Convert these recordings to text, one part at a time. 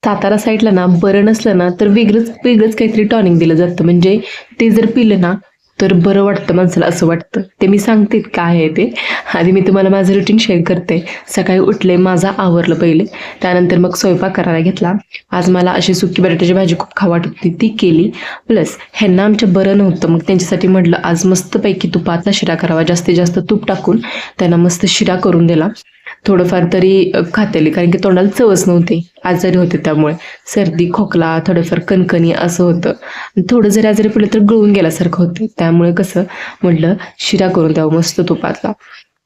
सातारा साईडला ना बरं नसलं ना तर वेगळंच वेगळंच काहीतरी टॉनिक दिलं जातं. म्हणजे ते जर पिलं ना तर बरं वाटतं माणसाला, असं वाटतं. ते मी सांगते काय आहे ते. आधी मी तुम्हाला माझं रुटीन शेअर करते. सकाळी उठले, माझं आवरलं पहिले. त्यानंतर मग स्वयंपाक करायला घेतला. आज मला अशी सुकी बटाट्याची भाजी खूप खाऊ वाटत होती, ती केली. प्लस ह्यांना आमच्या बरं नव्हतं, मग त्यांच्यासाठी म्हटलं आज मस्तपैकी तुपातला शिरा करावा. जास्तीत जास्त तूप टाकून त्यांना मस्त शिरा करून दिला. थोडंफार तरी खातेली, कारण की तोंडाला चवच नव्हती. आजारी होते त्यामुळे सर्दी, खोकला, थोडंफार कणकणी असं होतं. आणि थोडं जरी आजारी पडलं तर गळून गेल्यासारखं होतं. त्यामुळे कसं म्हटलं शिरा करून द्यावं मस्त तुपातला.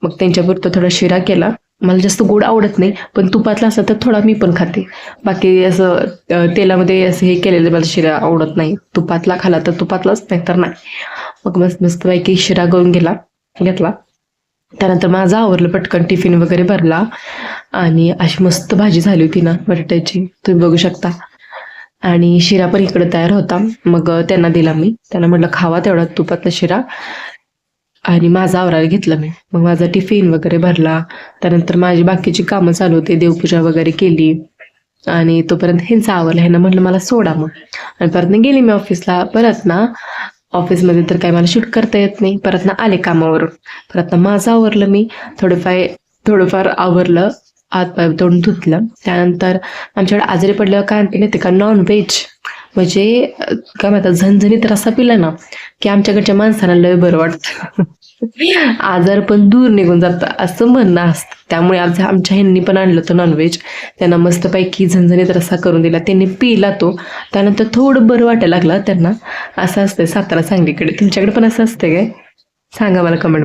मग त्यांच्यापुरतं थोडा शिरा केला. मला जास्त गोड आवडत नाही, पण तुपातला असला तर थोडा मी पण खाते. बाकी असं तेलामध्ये असं हे केलेलं मला शिरा आवडत नाही. तुपातला खाला तर तुपातलाच, नाही तर नाही. मग मस्तपैकी शिरा करून घेतला. त्यानंतर माझं आवरलं, पटकन टिफिन वगैरे भरला आणि अशी मस्त भाजी झाली होती ना बटाट्याची, तुम्ही बघू शकता. आणि शिरा पण इकडे तयार होता. मग त्यांना दिला मी. त्यांना म्हटलं खावा तेवढा तुपातला शिरा. आणि माझं आवरायला घेतलं मी. मग माझा टिफिन वगैरे भरला. त्यानंतर माझी बाकीची कामं चालू होती, देवपूजा वगैरे केली. आणि तोपर्यंत ह्यांचं आवरलं. ह्यांना म्हटलं मला सोडा मग. आणि परत ना गेली मी ऑफिसला. परत ना ऑफिसमध्ये तर काय मला शूट करता येत नाही. परत ना आले कामावरून. परत ना माझं आवरलं मी. थोडंफार आवरलं. हात पाय तोंड धुतलं. त्यानंतर आमच्याकडे आजारी पडल्यावर काय आणते माहिती का, नॉनव्हेज. म्हणजे काय म्हणतात, झणझणीत रस्सा पिला ना की आमच्याकडच्या माणसाला लय बरं वाटतं. आजार पण दूर निघून जातं असं म्हणणं असतं. त्यामुळे आमच्या ह्यांनी पण आणलं होतं नॉनव्हेज. त्यांना मस्तपैकी झणझणीत रस्सा करून दिला. त्यांनी पिला तो. त्यानंतर थोडं बरं वाटायला लागलं त्यांना. असं असतं सातारा सांगलीकडे. तुमच्याकडे पण असं असतं काय? सांगा मला कमेंट.